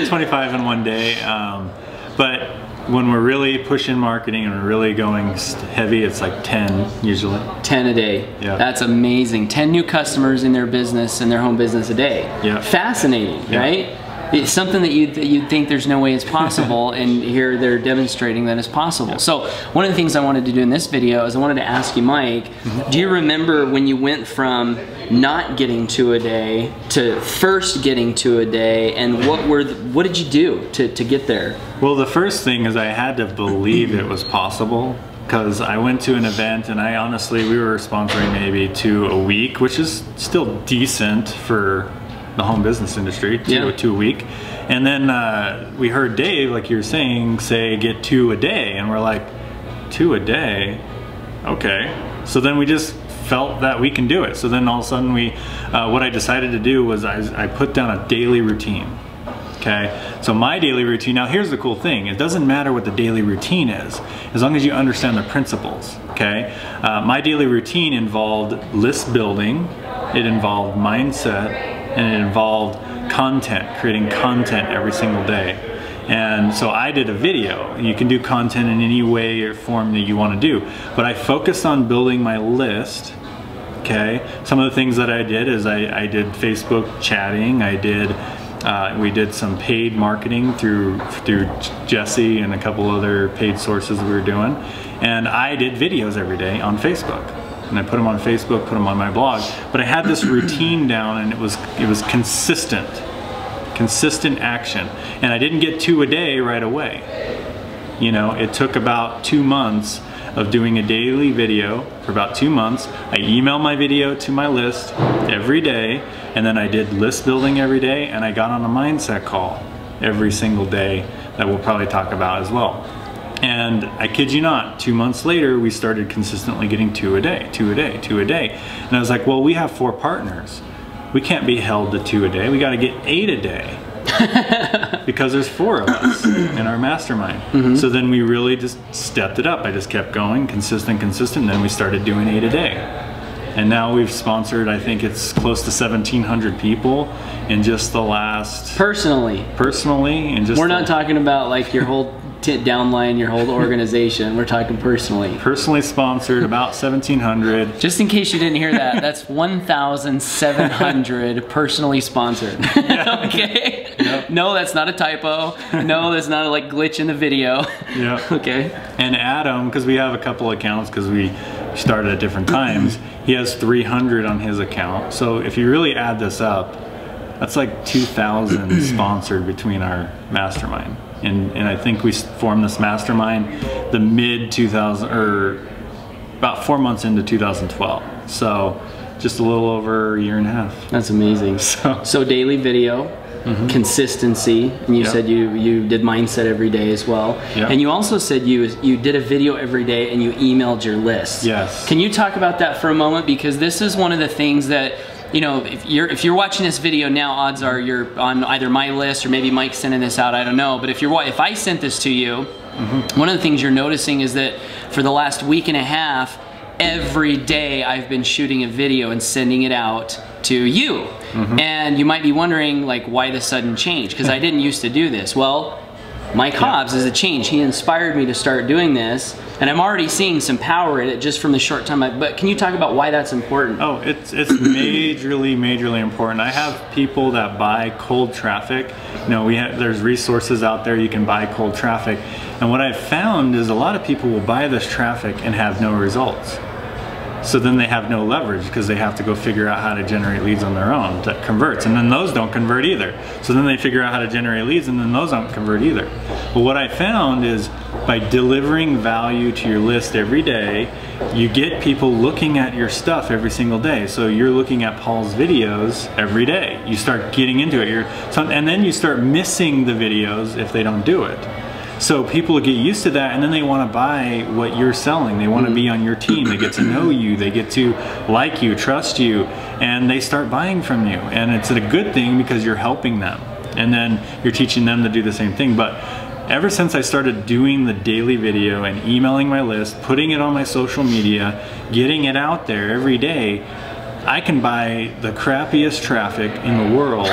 25 in one day. But when we're really pushing marketing and we're really going heavy, it's like 10 usually. 10 a day. Yeah. That's amazing. 10 new customers in their business, in their home business a day. Yeah. Fascinating, yeah. Right? It's something that you'd think there's no way it's possible, and here they're demonstrating that it's possible. Yeah. So one of the things I wanted to do in this video is I wanted to ask you, Mike, do you remember when you went from not getting 2 a day to first getting 2 a day, and what did you do to get there? Well, the first thing is I had to believe it was possible, because I went to an event and we were sponsoring maybe 2 a week, which is still decent for the home business industry, two a week. And then we heard Dave, like you were saying, say get 2 a day, and we're like, 2 a day? Okay. So then we just felt that we can do it. So then all of a sudden what I decided to do was I put down a daily routine. Okay, so my daily routine, now here's the cool thing, it doesn't matter what the daily routine is, as long as you understand the principles, okay? My daily routine involved list building, it involved mindset, and it involved content, creating content every single day. And so I did a video. You can do content in any way or form that you want to do, but I focused on building my list. Okay, some of the things that I did is I did Facebook chatting, we did some paid marketing through Jesse and a couple other paid sources we were doing, and I did videos every day on Facebook. And I put them on Facebook, put them on my blog. But I had this routine down, and it was consistent action. And I didn't get 2 a day right away. You know, it took about 2 months of doing a daily video for about 2 months. I emailed my video to my list every day, and then I did list building every day, and I got on a mindset call every single day that we'll probably talk about as well. And I kid you not, 2 months later, we started consistently getting 2 a day, 2 a day, 2 a day. And I was like, well, we have 4 partners. We can't be held to 2 a day. We got to get 8 a day because there's 4 of us in our mastermind. So then we really just stepped it up. I just kept going, consistent, and then we started doing 8 a day. And now we've sponsored, I think it's close to 1,700 people in just the last... Personally, and just... We're not talking about like your whole downline, your whole organization. We're talking personally. Personally sponsored, about 1,700. Just in case you didn't hear that, that's 1,700 personally sponsored. Yeah. Okay? Yep. No, that's not a typo. No, that's not a like glitch in the video. Yeah. Okay. And Adam, because we have a couple accounts because we started at different times, he has 300 on his account. So if you really add this up, that's like 2,000 sponsored between our mastermind. And I think we formed this mastermind the mid-2000, or about 4 months into 2012. So just a little over a year and a half. That's amazing. So daily video, consistency, and you said you did mindset every day as well. Yep. And you also said you did a video every day and you emailed your list. Yes. Can you talk about that for a moment? Because this is one of the things that, you know, if you're watching this video now, odds are you're on either my list or maybe Mike's sending this out, I don't know. But if I sent this to you, one of the things you're noticing is that for the last week and a half, every day I've been shooting a video and sending it out to you. And you might be wondering, like, why the sudden change? Because I didn't used to do this. Well, Mike Hobbs is a change. He inspired me to start doing this, and I'm already seeing some power in it just from the short time. But can you talk about why that's important? Oh, it's majorly important. I have people that buy cold traffic. You know, there's resources out there you can buy cold traffic, and what I've found is a lot of people will buy this traffic and have no results. So then they have no leverage because they have to go figure out how to generate leads on their own that converts, and then those don't convert either. So then they figure out how to generate leads, and then those don't convert either. But what I found is by delivering value to your list every day, you get people looking at your stuff every single day. So you're looking at Paul's videos every day. You start getting into it, and then you start missing the videos if they don't do it. So people get used to that, and then they want to buy what you're selling. They want to be on your team. They get to know you. They get to like you, trust you, and they start buying from you. And it's a good thing because you're helping them, and then you're teaching them to do the same thing. But ever since I started doing the daily video and emailing my list, putting it on my social media, getting it out there every day, I can buy the crappiest traffic in the world.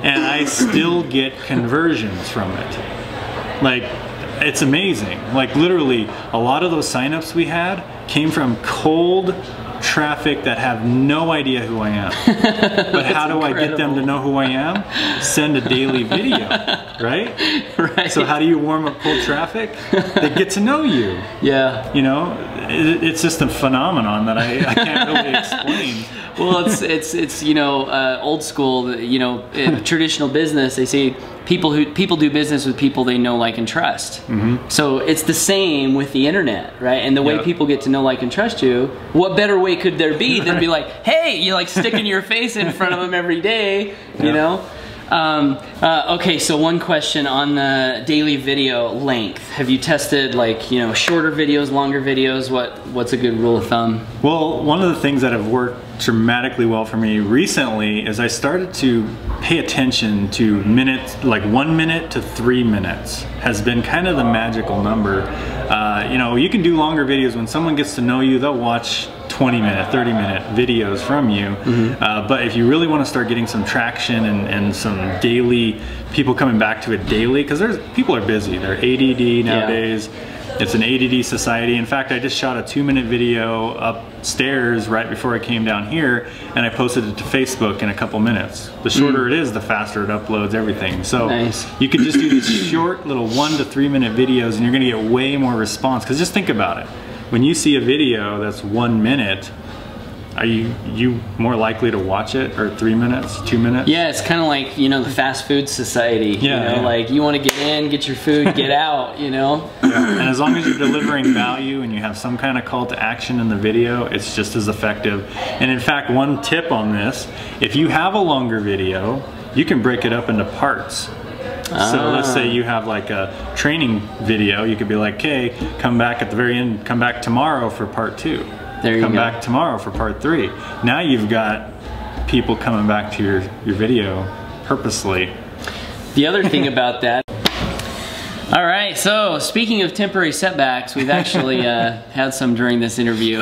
And I I still get conversions from it. Like, it's amazing. Like, literally, a lot of those signups we had came from cold traffic that have no idea who I am. But how do I get them to know who I am? Send a daily video, right? Right. So how do you warm up cold traffic? They get to know you. Yeah. You know, it's just a phenomenon that I can't really explain. Well, it's you know, old school, you know, traditional business. They say people do business with people they know, like, and trust. Mm-hmm. So it's the same with the internet, right? And the way people get to know, like, and trust you, what better way could there be than be like, hey, you like sticking your face in front of them every day, you know? Okay, so one question on the daily video length. Have you tested, like, you know, shorter videos, longer videos? What's a good rule of thumb? Well, one of the things that have worked dramatically well for me recently is I started to pay attention to minutes, like 1 minute to 3 minutes has been kind of the magical number. You know, you can do longer videos. When someone gets to know you, they'll watch 20-minute, 30-minute videos from you. Mm-hmm. But if you really want to start getting some traction and some daily, people coming back to it daily, because people are busy, they're ADD nowadays. Yeah. It's an ADD society. In fact, I just shot a 2-minute video upstairs right before I came down here, and I posted it to Facebook in a couple minutes. The shorter it is, the faster it uploads everything. So you can just do these short little 1 to 3 minute videos, and you're gonna get way more response. Because just think about it. When you see a video that's 1 minute, are you more likely to watch it, or 3 minutes, 2 minutes? Yeah, it's kind of like, you know, the fast food society. Yeah, you know, like, you want to get in, get your food, get out, you know? Yeah. And as long as you're delivering value and you have some kind of call to action in the video, it's just as effective. And in fact, one tip on this, if you have a longer video, you can break it up into parts. So let's say you have like a training video, you could be like, okay, come back at the very end, come back tomorrow for part 2. There you come go. back tomorrow for part 3. Now you've got people coming back to your video purposely. The other thing about that, all right, so speaking of temporary setbacks, we've actually had some during this interview.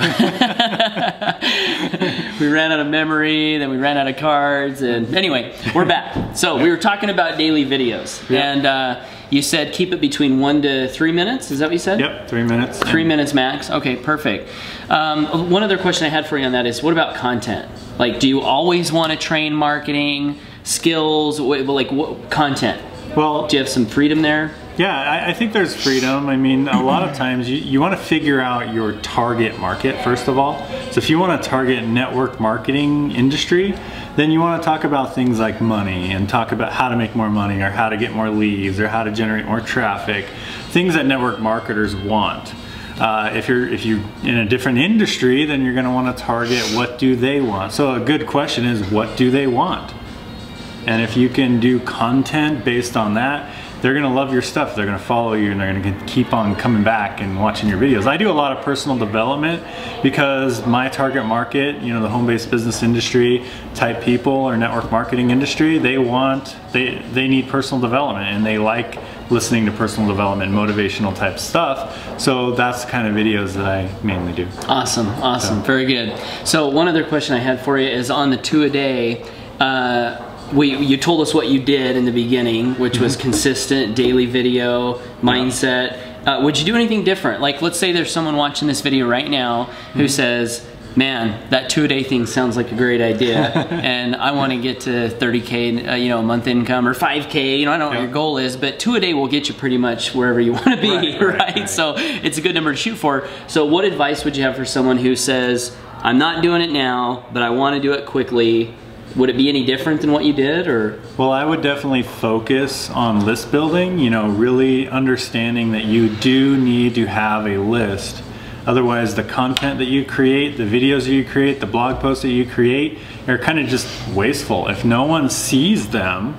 We ran out of memory, then we ran out of cards, and anyway, we're back. So we were talking about daily videos, and you said keep it between 1 to 3 minutes, is that what you said? Yep, 3 minutes. 3 minutes max, okay, perfect. One other question I had for you on that is, what about content? Like, do you always want to train marketing, skills, like what content? Well, do you have some freedom there? Yeah, I think there's freedom. I mean, a lot of times you want to figure out your target market, first of all. So if you want to target network marketing industry, then you want to talk about things like money and talk about how to make more money, or how to get more leads, or how to generate more traffic, things that network marketers want. If you're in a different industry, then you're going to want to target what do they want. So a good question is, what do they want? And if you can do content based on that, they're gonna love your stuff. They're gonna follow you, and they're gonna keep on coming back and watching your videos. I do a lot of personal development because my target market, you know, the home-based business industry type people, or network marketing industry, they need personal development, and they like listening to personal development, motivational type stuff. So that's the kind of videos that I mainly do. Awesome, awesome, very good. So one other question I had for you is on the 2 a day. You told us what you did in the beginning, which was consistent daily video mindset. Would you do anything different? Like, let's say there's someone watching this video right now who says, man, that 2 a day thing sounds like a great idea, and I want to get to 30K, you know, a month income, or 5K, you know, I don't know what your goal is, but 2 a day will get you pretty much wherever you want to be, right? So it's a good number to shoot for. So what advice would you have for someone who says, I'm not doing it now, but I want to do it quickly? Would it be any different than what you did, or? Well, I would definitely focus on list building, you know, really understanding that you do need to have a list. Otherwise, the content that you create, the videos that you create, the blog posts that you create are kind of just wasteful. If no one sees them,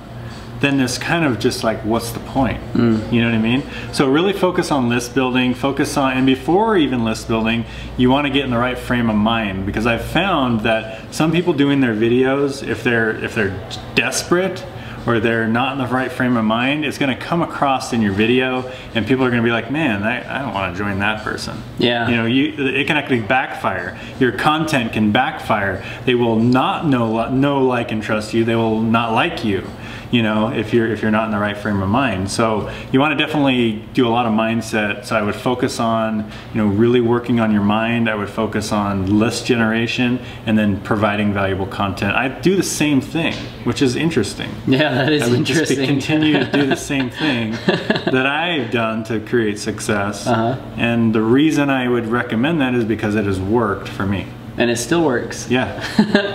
then it's kind of just like, what's the point? You know what I mean? So really focus on list building, and before even list building, you want to get in the right frame of mind, because I've found that some people doing their videos, if they're desperate, or they're not in the right frame of mind, it's gonna come across in your video, and people are gonna be like, man, I don't wanna join that person. Yeah. You know, it can actually backfire. Your content can backfire. They will not know, like, and trust you. They will not like you. you know, if you're not in the right frame of mind. So you want to definitely do a lot of mindset. So I would focus on, you know, really working on your mind. I would focus on list generation and then providing valuable content. I do the same thing, which is interesting. Yeah, that is interesting. Just continue to do the same thing that I've done to create success. And the reason I would recommend that is because it has worked for me. And it still works. Yeah,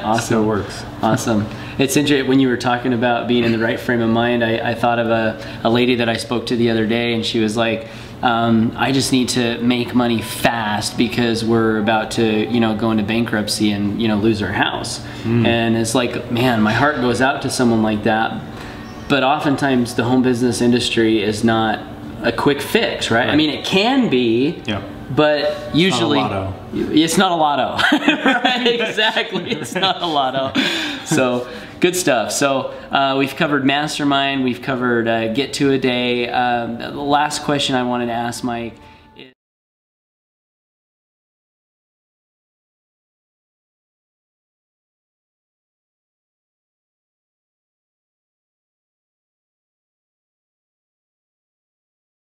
awesome. Still works. Awesome. It's interesting, when you were talking about being in the right frame of mind, I thought of a lady that I spoke to the other day, and she was like, I just need to make money fast because we're about to, you know, go into bankruptcy and, you know, lose our house. And it's like, man, my heart goes out to someone like that. But oftentimes the home business industry is not a quick fix, right? I mean, it can be. Yeah. But usually, it's not a lotto. Right, exactly. It's not a lotto. So good stuff. So we've covered mastermind. We've covered get to a day. The last question I wanted to ask Mike.